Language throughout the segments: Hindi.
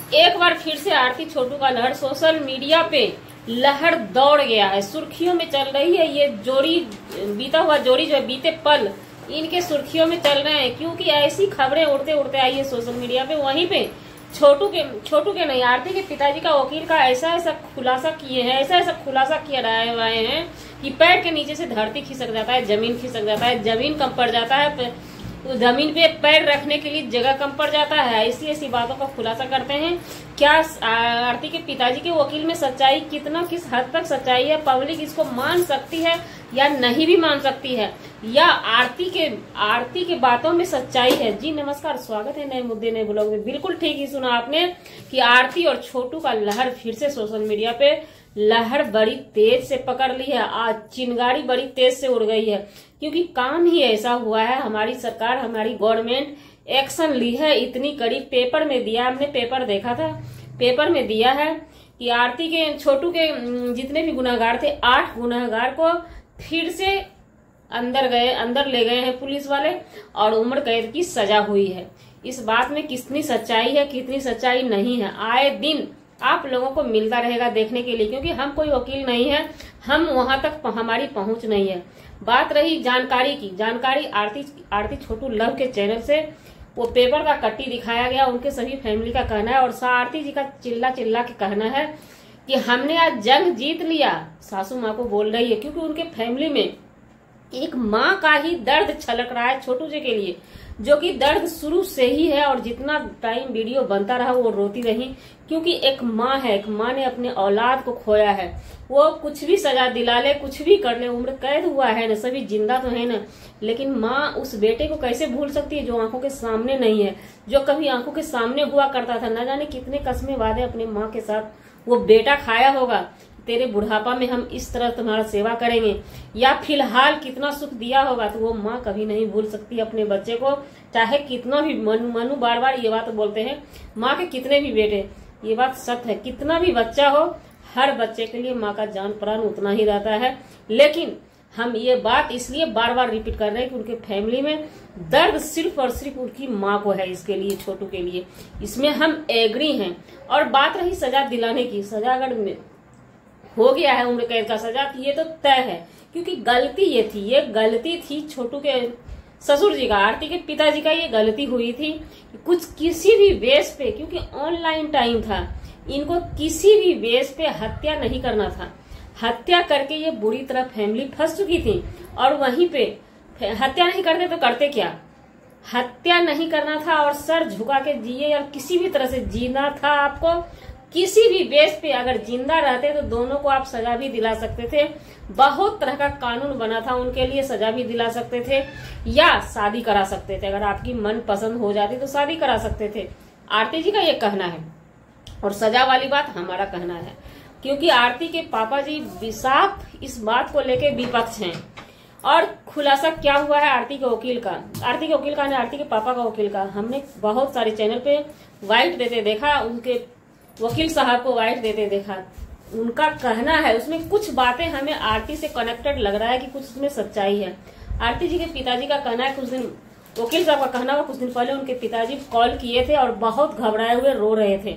एक बार फिर से आरती छोटू का लहर सोशल मीडिया पे लहर दौड़ गया है, सुर्खियों में चल रही है। ये जोड़ी, बीता हुआ जोड़ी जो है, बीते पल इनके सुर्खियों में चल रहे हैं, क्योंकि ऐसी खबरें उड़ते उड़ते आई है सोशल मीडिया पे। वहीं पे छोटू के नहीं, आरती के पिताजी का वकील का ऐसा खुलासा किए हैं, ऐसा खुलासा किए रहे हैं कि पैर के नीचे से धरती खिसक जाता है, जमीन खिसक जाता है, जमीन कम पड़ जाता है, तो जमीन पे पैर रखने के लिए जगह कम पड़ जाता है। ऐसी बातों का खुलासा करते हैं। क्या आरती के पिताजी के वकील में सच्चाई किस हद तक सच्चाई है, पब्लिक इसको मान सकती है या नहीं भी मान सकती है, या आरती के बातों में सच्चाई है। जी नमस्कार, स्वागत है नए मुद्दे नए ब्लॉग में। बिल्कुल ठीक ही सुना आपने कि आरती और छोटू का लहर फिर से सोशल मीडिया पे लहर बड़ी तेज से पकड़ ली है। आज चिंगारी बड़ी तेज से उड़ गई है, क्योंकि काम ही ऐसा हुआ है। हमारी सरकार, हमारी गवर्नमेंट एक्शन ली है, इतनी कड़ी पेपर में दिया। हमने पेपर देखा था, पेपर में दिया है कि आरती के छोटू के जितने भी गुनाहगार थे, 8 गुनाहगार को फिर से अंदर ले गए हैं पुलिस वाले और उम्र कैद की सजा हुई है। इस बात में कितनी सच्चाई है, कितनी सच्चाई नहीं है, आए दिन आप लोगों को मिलता रहेगा देखने के लिए, क्योंकि हम कोई वकील नहीं है, हम वहां तक हमारी पहुंच नहीं है। बात रही जानकारी की, जानकारी आरती छोटू लव के चैनल से वो पेपर का कट्टी दिखाया गया। उनके सभी फैमिली का कहना है और आरती जी का चिल्ला के कहना है कि हमने आज जंग जीत लिया। सासू माँ को बोल रही है, क्योंकि उनके फैमिली में एक माँ का ही दर्द छलक रहा है छोटू जी के लिए, जो कि दर्द शुरू से ही है। और जितना टाइम वीडियो बनता रहा वो रोती रही, क्योंकि एक माँ है, एक माँ ने अपने औलाद को खोया है। वो कुछ भी सजा दिला ले, कुछ भी कर ले, उम्र कैद हुआ है ना, सभी जिंदा तो है ना, लेकिन माँ उस बेटे को कैसे भूल सकती है जो आंखों के सामने नहीं है, जो कभी आंखों के सामने हुआ करता था। न जाने कितने कसमें वादे अपने माँ के साथ वो बेटा खाया होगा, तेरे बुढ़ापा में हम इस तरह तुम्हारा सेवा करेंगे, या फिलहाल कितना सुख दिया होगा। तो वो माँ कभी नहीं भूल सकती अपने बच्चे को, चाहे कितना भी मनु बार ये बात बोलते हैं, माँ के कितने भी बेटे, ये बात सत्य है, कितना भी बच्चा हो, हर बच्चे के लिए माँ का जान प्राण उतना ही रहता है। लेकिन हम ये बात इसलिए बार रिपीट कर रहे हैं कि उनके फैमिली में दर्द सिर्फ और सिर्फ उनकी माँ को है, इसके लिए, छोटू के लिए, इसमें हम एग्री हैं। और बात रही सजा दिलाने की, सजा अगर हो गया है उम्र कैद का सजा, ये तो तय है, क्योंकि गलती ये गलती थी छोटू के ससुर जी का, आरती के पिताजी का ये गलती हुई थी। कुछ किसी भी बेस पे, क्योंकि ऑनलाइन टाइम था, इनको किसी भी बेस पे हत्या नहीं करना था। हत्या करके ये बुरी तरह फैमिली फंस चुकी थी। और वहीं पे हत्या नहीं करते तो करते क्या, हत्या नहीं करना था और सर झुका के जिए, और किसी भी तरह से जीना था आपको। किसी भी बेस पे अगर जिंदा रहते तो दोनों को आप सजा भी दिला सकते थे, बहुत तरह का कानून बना था उनके लिए, सजा भी दिला सकते थे या शादी करा सकते थे। अगर आपकी मन पसंद हो जाती तो शादी करा सकते थे, आरती जी का ये कहना है। और सजा वाली बात हमारा कहना है, क्योंकि आरती के पापा जी साफ इस बात को लेके विपक्ष हैं। और खुलासा क्या हुआ है आरती के वकील का, आरती के पापा का वकील का, हमने बहुत सारे चैनल पे वाइट देते देखा, उनके वकील साहब को वाइट देते देखा। उनका कहना है, उसमें कुछ बातें हमें आरती से कनेक्टेड लग रहा है कि कुछ उसमें सच्चाई है। आरती जी के पिताजी का कहना है, कुछ दिन वकील साहब का कहना हुआ, कुछ दिन पहले उनके पिताजी कॉल किए थे और बहुत घबराए हुए रो रहे थे।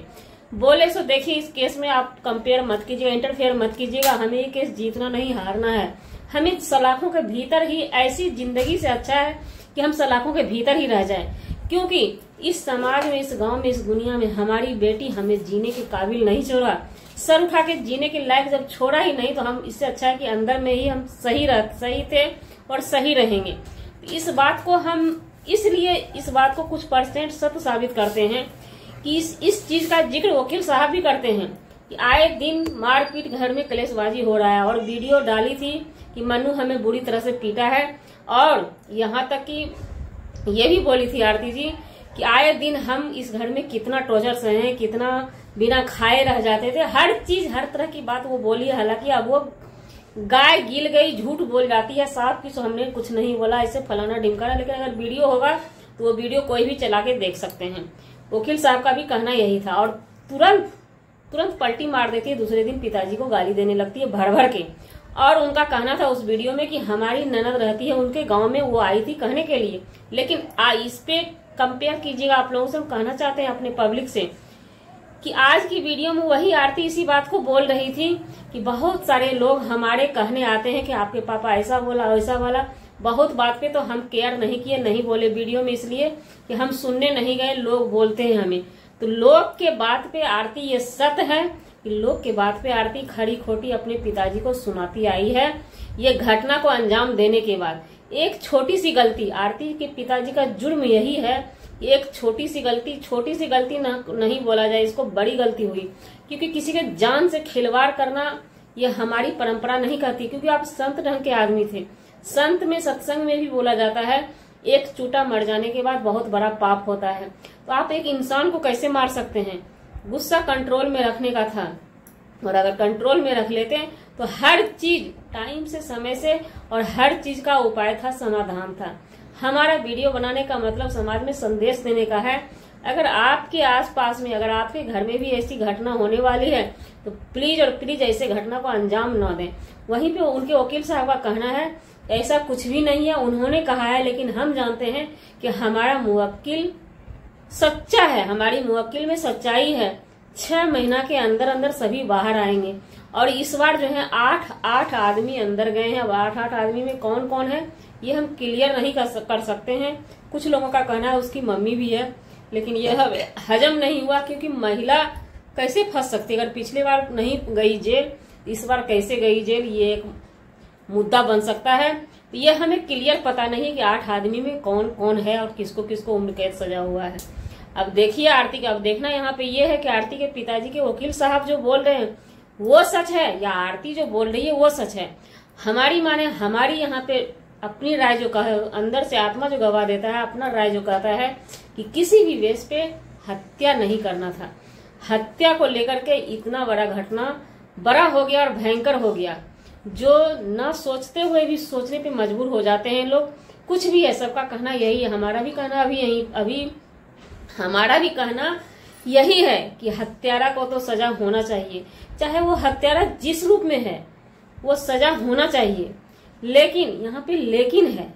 बोले सो देखिए, इस केस में आप कंपेयर मत कीजिएगा, इंटरफेयर मत कीजिएगा, हमें ये केस जीतना नहीं हारना है। हमें सलाखों के भीतर ही, ऐसी जिंदगी से अच्छा है कि हम सलाखों के भीतर ही रह जाए, क्योंकि इस समाज में, इस गांव में, इस दुनिया में हमारी बेटी हमें जीने के काबिल नहीं छोड़ा, सर उठा के जीने के लायक जब छोड़ा ही नहीं, तो हम इससे अच्छा है कि अंदर में ही हम सही थे और सही रहेंगे। इस बात को हम इसलिए इस बात को कुछ % सत्य साबित करते हैं कि इस चीज का जिक्र वकील साहब भी करते हैं कि आए दिन मारपीट, घर में कलेशबाजी हो रहा है। और वीडियो डाली थी कि मनु हमें बुरी तरह से पीटा है, और यहाँ तक कि ये भी बोली थी आरती जी कि आए दिन हम इस घर में कितना टॉर्चर सहे हैं, कितना बिना खाए रह जाते थे, हर चीज, हर तरह की बात वो बोली है। हालांकि अब वो गाय गिल गई, झूठ बोल जाती है, साफ की हमने कुछ नहीं बोला, ऐसे फलाना ढिमकाना। लेकिन अगर वीडियो होगा तो वो वीडियो कोई भी चला के देख सकते हैं। वकील साहब का भी कहना यही था, और तुरंत पलटी मार देती है, दूसरे दिन पिताजी को गाली देने लगती है भर के। और उनका कहना था उस वीडियो में कि हमारी ननद रहती है उनके गांव में, वो आई थी कहने के लिए। लेकिन इस पे कंपेयर कीजिएगा आप लोगों से, हम कहना चाहते हैं अपने पब्लिक से कि आज की वीडियो में वही आरती इसी बात को बोल रही थी कि बहुत सारे लोग हमारे कहने आते हैं कि आपके पापा ऐसा बोला वैसा बोला। बहुत बात पे तो हम केयर नहीं किए, नहीं बोले वीडियो में, इसलिए कि हम सुनने नहीं गए, लोग बोलते हैं हमें। तो लोग के बात पे आरती ये सत्य है कि लोग के बात पे आरती खड़ी खोटी अपने पिताजी को सुनाती आई है। ये घटना को अंजाम देने के बाद एक छोटी सी गलती, आरती के पिताजी का जुर्म यही है, एक छोटी सी गलती नहीं बोला जाए, इसको बड़ी गलती हुई, क्योंकि किसी के जान से खिलवाड़ करना ये हमारी परंपरा नहीं कहती। क्योंकि आप संत ढंग के आदमी थे। संत में, सत्संग में भी बोला जाता है एक चूटा मर जाने के बाद बहुत बड़ा पाप होता है। तो आप एक इंसान को कैसे मार सकते हैं? गुस्सा कंट्रोल में रखने का था, और अगर कंट्रोल में रख लेते तो हर चीज टाइम से, समय से, और हर चीज का उपाय था, समाधान था। हमारा वीडियो बनाने का मतलब समाज में संदेश देने का है। अगर आपके आसपास में, अगर आपके घर में भी ऐसी घटना होने वाली है तो प्लीज और प्लीज ऐसे घटना को अंजाम न दें। वहीं पे उनके वकील साहब का कहना है ऐसा कुछ भी नहीं है, उन्होंने कहा है, लेकिन हम जानते हैं कि हमारा मुवक्किल सच्चा है, हमारी मुवक्किल में सच्चाई है। 6 महीना के अंदर अंदर सभी बाहर आएंगे। और इस बार जो है 8 आदमी अंदर गए हैं। अब 8 आदमी में कौन कौन है ये हम क्लियर नहीं कर सकते हैं। कुछ लोगों का कहना है उसकी मम्मी भी है, लेकिन यह हजम नहीं हुआ, क्योंकि महिला कैसे फंस सकती है? अगर पिछले बार नहीं गई जेल, इस बार कैसे गई जेल, ये एक मुद्दा बन सकता है। तो ये हमें क्लियर पता नहीं कि 8 आदमी में कौन कौन है और किसको किसको उम्र कैद सजा हुआ है। अब देखिए आरती का, अब देखना यहाँ पे ये है कि आरती के पिताजी के वकील साहब जो बोल रहे हैं वो सच है या आरती जो बोल रही है वो सच है। हमारी माने, हमारी यहाँ पे अपनी राय जो कहे, अंदर से आत्मा जो गवाह देता है, अपना राय जो कहता है कि किसी भी वेश पे हत्या नहीं करना था। हत्या को लेकर के इतना बड़ा घटना बड़ा हो गया और भयंकर हो गया, जो न सोचते हुए भी सोचने पे मजबूर हो जाते हैं लोग। कुछ भी है, सबका कहना यही है, हमारा भी कहना अभी हमारा भी कहना यही है कि हत्यारा को तो सजा होना चाहिए, चाहे वो हत्यारा जिस रूप में है वो सजा होना चाहिए। लेकिन यहाँ पे लेकिन है,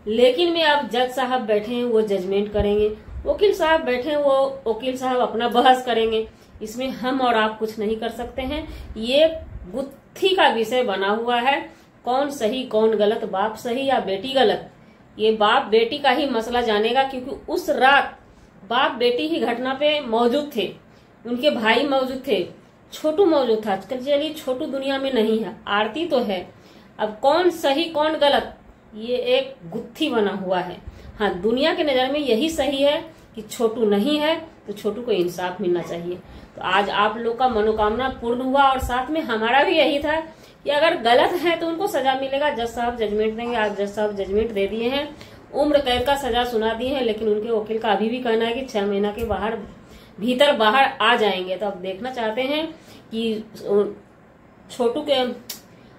लेकिन में अब जज साहब बैठे हैं वो जजमेंट करेंगे, वकील साहब बैठे हैं वो वकील साहब अपना बहस करेंगे। इसमें हम और आप कुछ नहीं कर सकते हैं। ये गुत्थी का विषय बना हुआ है, कौन सही कौन गलत, बाप सही या बेटी गलत, ये बाप बेटी का ही मसला जानेगा। क्योंकि उस रात बाप बेटी ही घटना पे मौजूद थे, उनके भाई मौजूद थे, छोटू मौजूद था। चलिए छोटू दुनिया में नहीं है, आरती तो है। अब कौन सही कौन गलत, ये एक गुत्थी बना हुआ है। हाँ, दुनिया के नजर में यही सही है कि छोटू नहीं है, तो छोटू को इंसाफ मिलना चाहिए। तो आज आप लोग का मनोकामना पूर्ण हुआ, और साथ में हमारा भी यही था कि अगर गलत है तो उनको सजा मिलेगा। जज साहब जजमेंट देंगे, आज जज साहब जजमेंट दे दिए हैं, उम्र कैद का सजा सुना दी है। लेकिन उनके वकील का अभी भी कहना है कि 6 महीना के भीतर बाहर आ जाएंगे। तो अब देखना चाहते हैं कि छोटू के,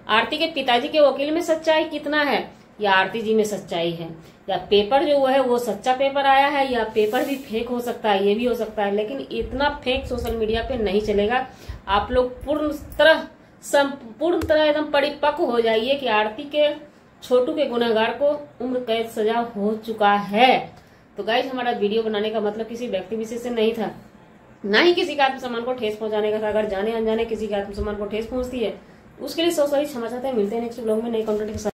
आरती के पिताजी के वकील में सच्चाई कितना है, या आरती जी में सच्चाई है, या पेपर जो है वो सच्चा पेपर आया है, या पेपर भी फेक हो सकता है, ये भी हो सकता है। लेकिन इतना फेक सोशल मीडिया पे नहीं चलेगा। आप लोग संपूर्ण तरह एकदम परिपक्व हो जाइए कि आरती के, छोटू के गुनहगार को उम्र कैद सजा हो चुका है। तो गाइस, हमारा वीडियो बनाने का मतलब किसी व्यक्ति विशेष से नहीं था, ना ही किसी के आत्मसम्मान को ठेस पहुंचाने का था। अगर जाने अनजाने किसी के आत्मसम्मान को ठेस पहुंचती है उसके लिए सॉरी क्षमा चाहते हैं। मिलते हैं नेक्स्ट ब्लॉग में नए कंटेंट के साथ।